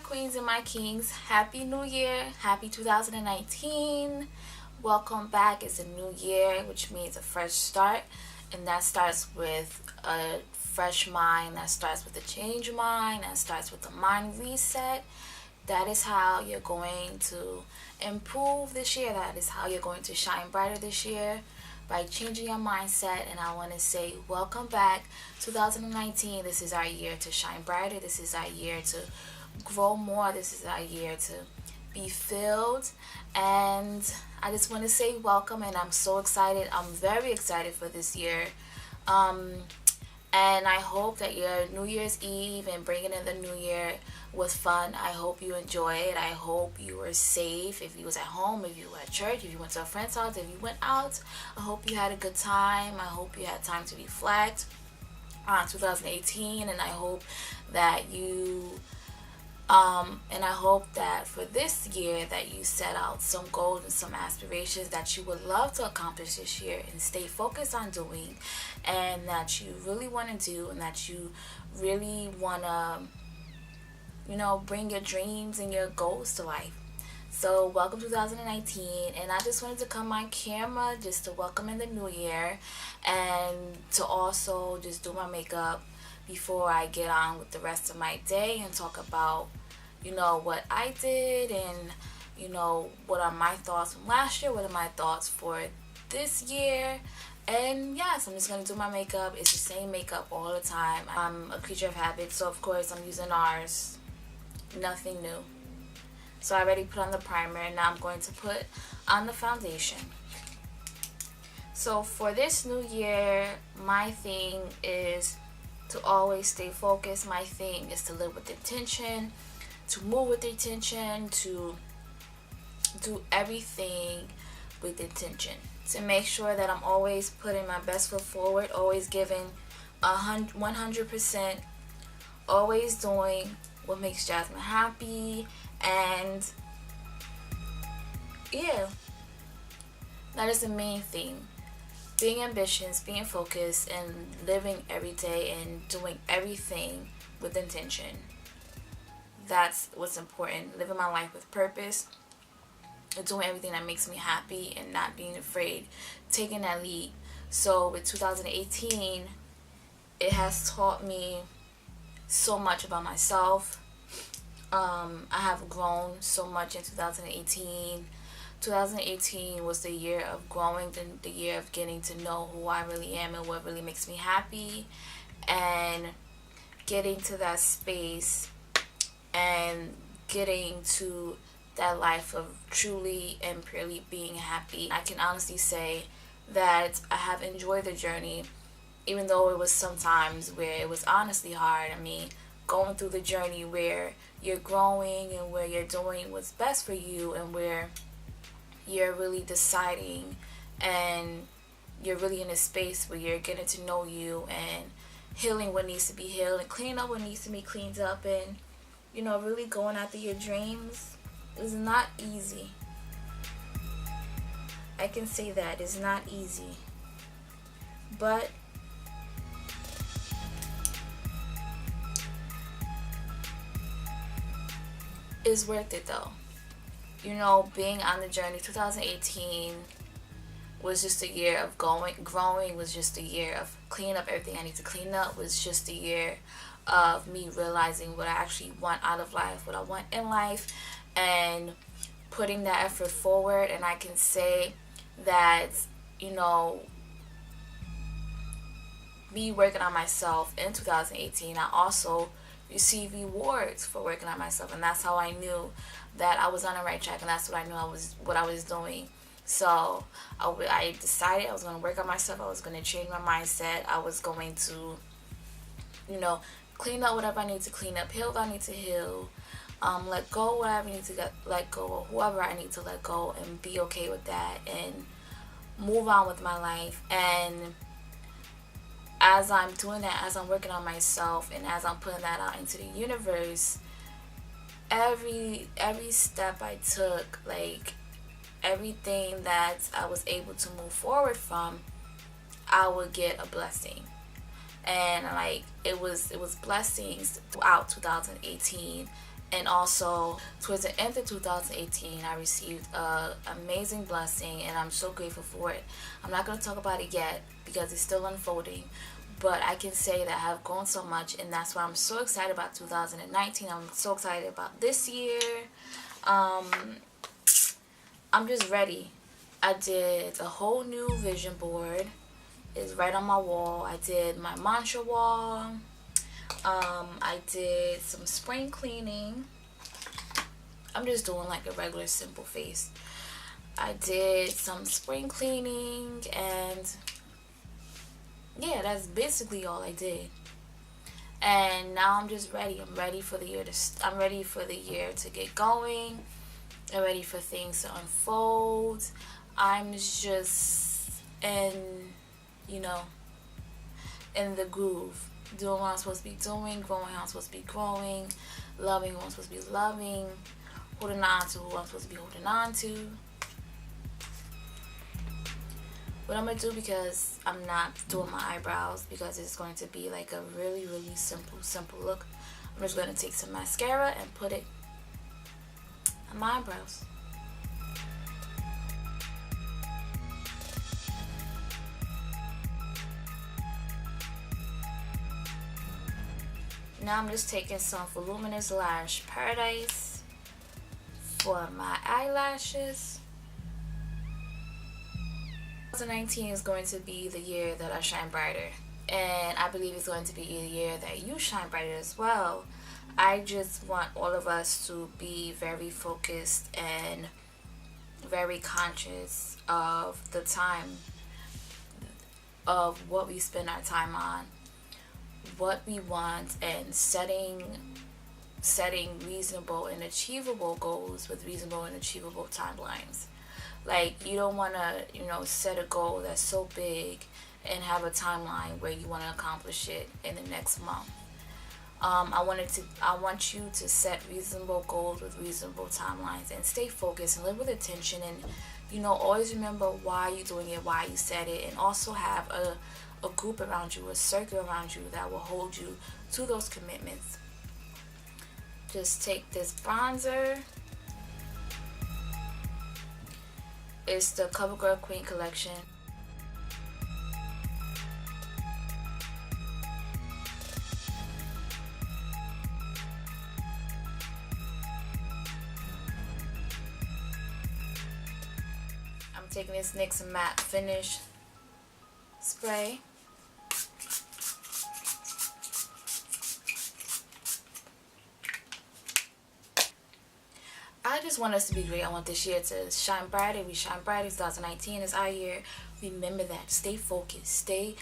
queens and my kings. Happy New Year. Happy 2019. Welcome back. It's a new year, which means a fresh start. And that starts with a fresh mind. That starts with a change mind. That starts with a mind reset. That is how you're going to improve this year. That is how you're going to shine brighter this year, by changing your mindset. And I want to say welcome back 2019. This is our year to shine brighter. This is our year to grow more. This is our year to be filled. And I just want to say welcome, and I'm so excited. I'm very excited for this year. And I hope that your New Year's Eve and bringing in the new year was fun. I hope you enjoy it. I hope you were safe. If you was at home, if you were at church, if you went to a friend's house, if you went out, I hope you had a good time. I hope you had time to reflect on 2018, and I hope that I hope that for this year that you set out some goals and some aspirations that you would love to accomplish this year and stay focused on doing, and that you really want to do, and that you really want to, bring your dreams and your goals to life. So welcome 2019, and I just wanted to come on camera just to welcome in the new year, and to also just do my makeup before I get on with the rest of my day and talk about what I did, and what are my thoughts from last year, what are my thoughts for this year. And yes, I'm just going to do my makeup. It's the same makeup all the time. I'm a creature of habit, so of course I'm using ours. Nothing new. So I already put on the primer, and now I'm going to put on the foundation. So for this new year, my thing is to always stay focused. My thing is to live with intention, to move with intention, to do everything with intention, to make sure that I'm always putting my best foot forward, always giving 100%, always doing what makes Jasmine happy. And yeah, that is the main thing. Being ambitious, being focused, and living every day and doing everything with intention. That's what's important. Living my life with purpose, and doing everything that makes me happy, and not being afraid, taking that lead. So with 2018, it has taught me so much about myself. I have grown so much in 2018. 2018 was the year of growing, the year of getting to know who I really am and what really makes me happy, and getting to that space and getting to that life of truly and purely being happy. I can honestly say that I have enjoyed the journey, even though it was sometimes where it was honestly hard. I mean, going through the journey where you're growing and where you're doing what's best for you, and where you're really deciding, and you're really in a space where you're getting to know you and healing what needs to be healed and cleaning up what needs to be cleaned up, and really going after your dreams is not easy. I can say that it's not easy, but it's worth it though. Being on the journey. 2018 was just a year of growing, was just a year of cleaning up everything I need to clean up, was just a year of me realizing what I actually want out of life, what I want in life, and putting that effort forward. And I can say that, me working on myself in 2018, I also received rewards for working on myself, and that's how I knew that I was on the right track, and that's what I knew what I was doing. So I decided I was going to work on myself. I was going to change my mindset. I was going to, clean up whatever I need to clean up, heal what I need to heal, let go whatever I need to let go, or whoever I need to let go, and be okay with that, and move on with my life. And as I'm doing that, as I'm working on myself, and as I'm putting that out into the universe, every step I took, like everything that I was able to move forward from, I would get a blessing. And like it was blessings throughout 2018, And also, towards the end of 2018, I received an amazing blessing, and I'm so grateful for it. I'm not going to talk about it yet because it's still unfolding, but I can say that I have grown so much, and that's why I'm so excited about 2019. I'm so excited about this year. I'm just ready. I did a whole new vision board. It's right on my wall. I did my mantra wall. I did some spring cleaning. I'm just doing like a regular simple face. I did some spring cleaning, and yeah, that's basically all I did. And now I'm just ready. I'm ready for the year to get going. I'm ready for things to unfold. I'm just you know, in the groove. Doing what I'm supposed to be doing, growing how I'm supposed to be growing, loving who I'm supposed to be loving, holding on to who I'm supposed to be holding on to. What I'm going to do, because I'm not doing my eyebrows, because it's going to be like a really, really simple look, I'm just going to take some mascara and put it on my eyebrows. Now I'm just taking some Voluminous Lash Paradise for my eyelashes. 2019 is going to be the year that I shine brighter, and I believe it's going to be the year that you shine brighter as well. I just want all of us to be very focused and very conscious of the time, of what we spend our time on, what we want, and setting reasonable and achievable goals with reasonable and achievable timelines. Like, you don't want to, set a goal that's so big and have a timeline where you want to accomplish it in the next month. I want you to set reasonable goals with reasonable timelines and stay focused and live with attention, and always remember why you're doing it, why you said it, and also have a group around you, a circle around you that will hold you to those commitments. Just take this bronzer. It's the CoverGirl Queen collection. I'm taking this NYX Matte Finish spray. I just want us to be great. I want this year to shine brighter. We shine brighter. 2019 is our year. Remember that. Stay focused. Stay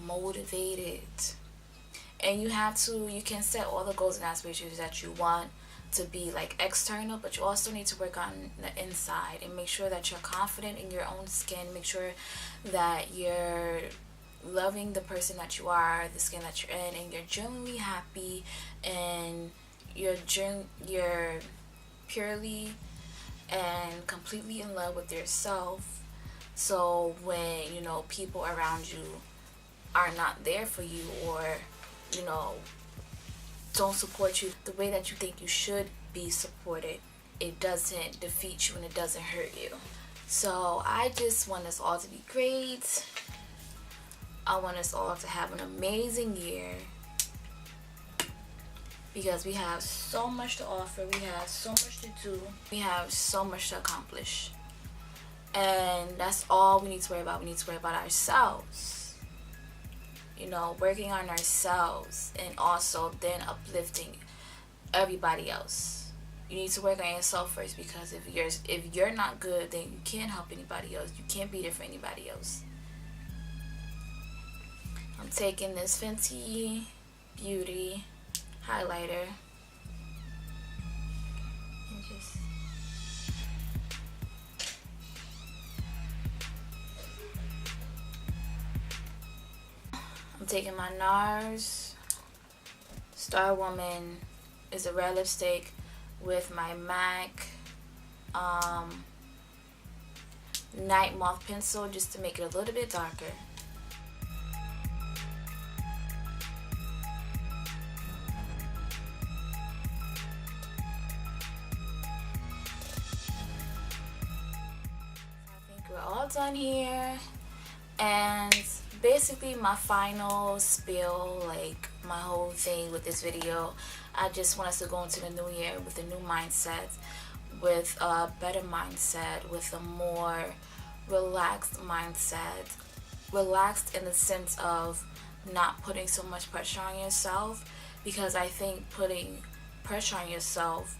motivated. And you can set all the goals and aspirations that you want to be like external, but you also need to work on the inside and make sure that you're confident in your own skin. Make sure that you're loving the person that you are, the skin that you're in, and you're genuinely happy, and you're purely and completely in love with yourself. So when people around you are not there for you, or don't support you the way that you think you should be supported, it doesn't defeat you and it doesn't hurt you. So I just want us all to be great. I want us all to have an amazing year, because we have so much to offer, we have so much to do, we have so much to accomplish. And that's all we need to worry about. We need to worry about ourselves. Working on ourselves, and also then uplifting everybody else. You need to work on yourself first, because if you're not good, then you can't help anybody else. You can't be there for anybody else. I'm taking this Fenty Beauty highlighter and just I'm taking my NARS Star Woman is a red lipstick with my MAC Night Moth pencil, just to make it a little bit darker. done here. And basically my final spiel, like my whole thing with this video, I just want us to go into the new year with a new mindset, with a better mindset, with a more relaxed mindset. Relaxed in the sense of not putting so much pressure on yourself, because I think putting pressure on yourself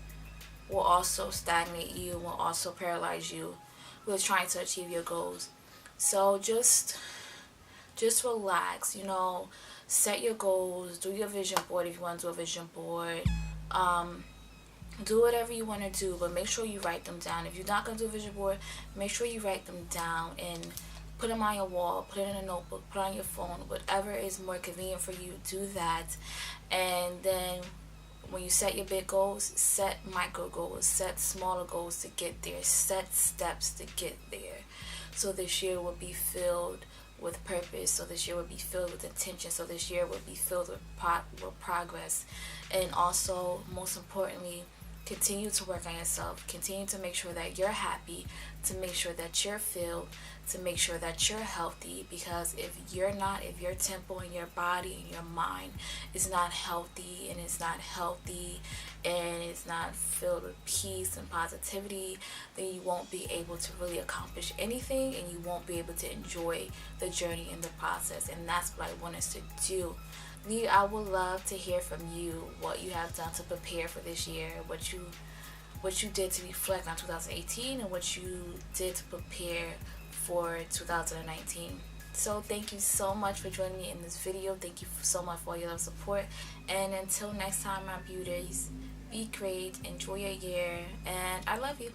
will also stagnate you, will also paralyze you with trying to achieve your goals. So just relax, you know, set your goals, do your vision board if you want to do a vision board. Do whatever you want to do, but make sure you write them down. If you're not going to do a vision board, make sure you write them down and put them on your wall, put it in a notebook, put it on your phone, whatever is more convenient for you, do that. And then when you set your big goals, set micro goals, set smaller goals to get there, set steps to get there. So this year will be filled with purpose, so this year will be filled with intention, so this year will be filled with progress. And also, most importantly, continue to work on yourself. Continue to make sure that you're happy, to make sure that you're filled, to make sure that you're healthy. Because if you're not, if your temple and your body and your mind is not healthy, and it's not healthy, and it's not filled with peace and positivity, then you won't be able to really accomplish anything, and you won't be able to enjoy the journey and the process. And that's what I want us to do. I would love to hear from you what you have done to prepare for this year, what you did to reflect on 2018, and what you did to prepare for 2019. So thank you so much for joining me in this video. Thank you so much for all your love support. And until next time, my beauties, be great, enjoy your year, and I love you.